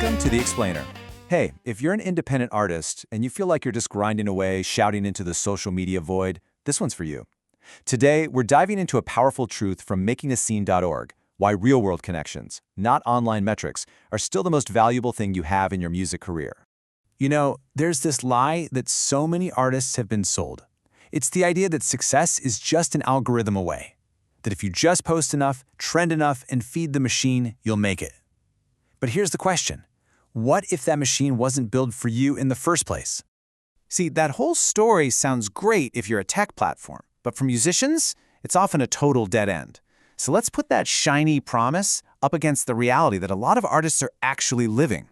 Welcome to The Explainer. Hey, if you're an independent artist and you feel like you're just grinding away, shouting into the social media void, this one's for you. Today, we're diving into a powerful truth from makingascene.org, why real-world connections, not online metrics, are still the most valuable thing you have in your music career. You know, there's this lie that so many artists have been sold. It's the idea that success is just an algorithm away. That if you just post enough, trend enough, and feed the machine, you'll make it. But here's the question. What if that machine wasn't built for you in the first place? See, that whole story sounds great if you're a tech platform, but for musicians, it's often a total dead end. So let's put that shiny promise up against the reality that a lot of artists are actually living.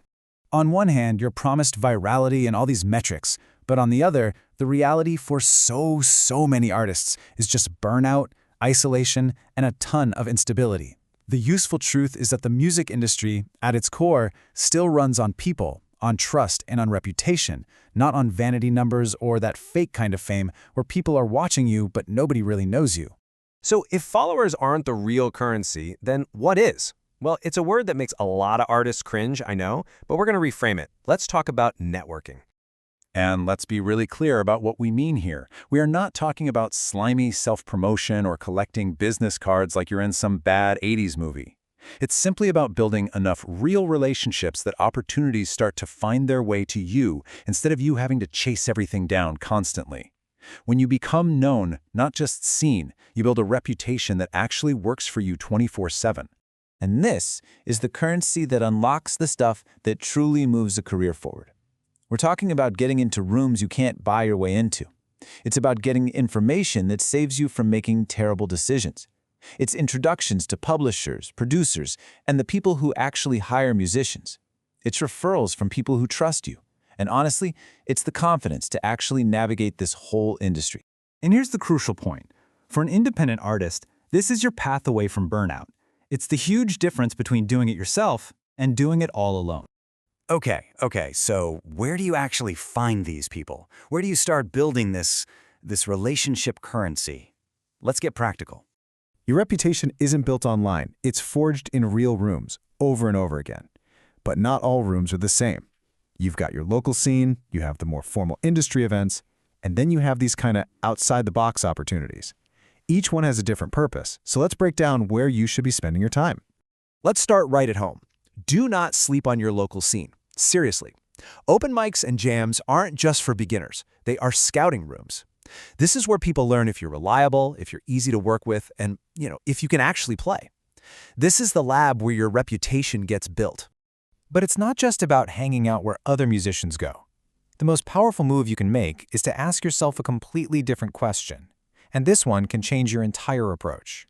On one hand, you're promised virality and all these metrics, but on the other, the reality for so many artists is just burnout, isolation, and a ton of instability. The useful truth is that the music industry, at its core, still runs on people, on trust, and on reputation, not on vanity numbers or that fake kind of fame where people are watching you but nobody really knows you. So if followers aren't the real currency, then what is? Well, it's a word that makes a lot of artists cringe, I know, but we're going to reframe it. Let's talk about networking. And let's be really clear about what we mean here. We are not talking about slimy self-promotion or collecting business cards like you're in some bad 80s movie. It's simply about building enough real relationships that opportunities start to find their way to you instead of you having to chase everything down constantly. When you become known, not just seen, you build a reputation that actually works for you 24/7. And this is the currency that unlocks the stuff that truly moves a career forward. We're talking about getting into rooms you can't buy your way into. It's about getting information that saves you from making terrible decisions. It's introductions to publishers, producers, and the people who actually hire musicians. It's referrals from people who trust you. And honestly, it's the confidence to actually navigate this whole industry. And here's the crucial point. For an independent artist, this is your path away from burnout. It's the huge difference between doing it yourself and doing it all alone. Okay, so where do you actually find these people? Where do you start building this relationship currency? Let's get practical. Your reputation isn't built online. It's forged in real rooms, over and over again. But not all rooms are the same. You've got your local scene, you have the more formal industry events, and then you have these kind of outside-the-box opportunities. Each one has a different purpose, so let's break down where you should be spending your time. Let's start right at home. Do not sleep on your local scene. Seriously. Open mics and jams aren't just for beginners. They are scouting rooms. This is where people learn if you're reliable, if you're easy to work with, and, if you can actually play. This is the lab where your reputation gets built. But it's not just about hanging out where other musicians go. The most powerful move you can make is to ask yourself a completely different question. And this one can change your entire approach.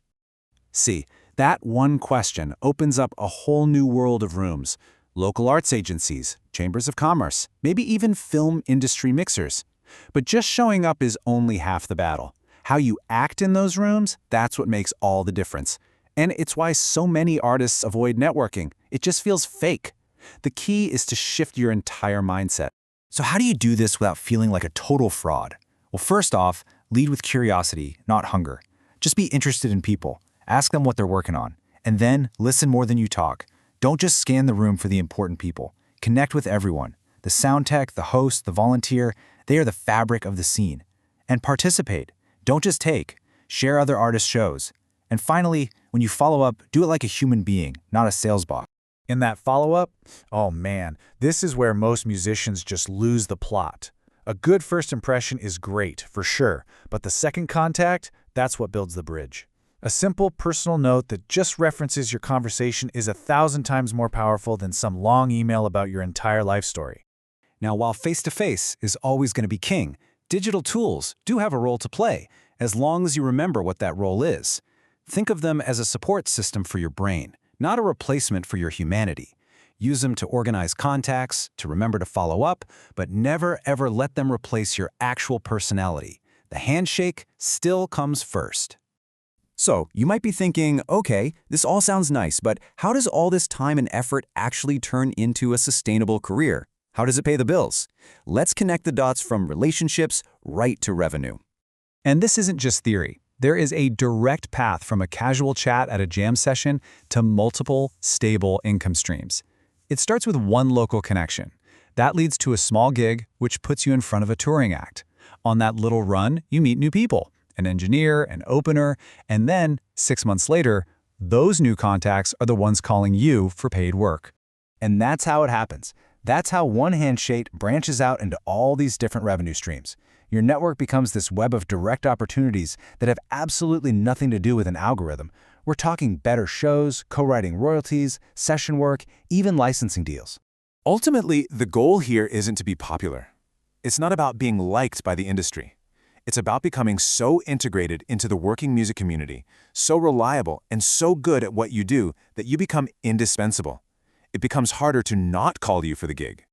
See, that one question opens up a whole new world of rooms. Local arts agencies, chambers of commerce, maybe even film industry mixers. But just showing up is only half the battle. How you act in those rooms, that's what makes all the difference. And it's why so many artists avoid networking. It just feels fake. The key is to shift your entire mindset. So how do you do this without feeling like a total fraud? Well, first off, lead with curiosity, not hunger. Just be interested in people. Ask them what they're working on. And then listen more than you talk. Don't just scan the room for the important people. Connect with everyone. The sound tech, the host, the volunteer, they are the fabric of the scene. And participate. Don't just take. Share other artists' shows. And finally, when you follow up, do it like a human being, not a sales bot. In that follow-up, oh man, this is where most musicians just lose the plot. A good first impression is great, for sure, but the second contact, that's what builds the bridge. A simple personal note that just references your conversation is 1,000 times more powerful than some long email about your entire life story. Now, while face-to-face is always going to be king, digital tools do have a role to play, as long as you remember what that role is. Think of them as a support system for your brain, not a replacement for your humanity. Use them to organize contacts, to remember to follow up, but never ever let them replace your actual personality. The handshake still comes first. So, you might be thinking, okay, this all sounds nice, but how does all this time and effort actually turn into a sustainable career? How does it pay the bills? Let's connect the dots from relationships right to revenue. And this isn't just theory. There is a direct path from a casual chat at a jam session to multiple, stable income streams. It starts with one local connection. That leads to a small gig, which puts you in front of a touring act. On that little run, you meet new people, an engineer, an opener, and then, 6 months later, those new contacts are the ones calling you for paid work. And that's how it happens. That's how one handshake branches out into all these different revenue streams. Your network becomes this web of direct opportunities that have absolutely nothing to do with an algorithm. We're talking better shows, co-writing royalties, session work, even licensing deals. Ultimately, the goal here isn't to be popular. It's not about being liked by the industry. It's about becoming so integrated into the working music community, so reliable and so good at what you do that you become indispensable. It becomes harder to not call you for the gig.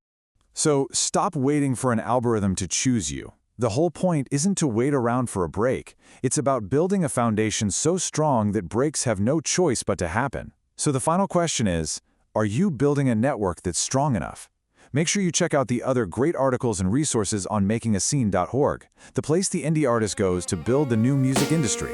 So stop waiting for an algorithm to choose you. The whole point isn't to wait around for a break. It's about building a foundation so strong that breaks have no choice but to happen. So the final question is, are you building a network that's strong enough? Make sure you check out the other great articles and resources on makingascene.org, the place the indie artist goes to build the new music industry.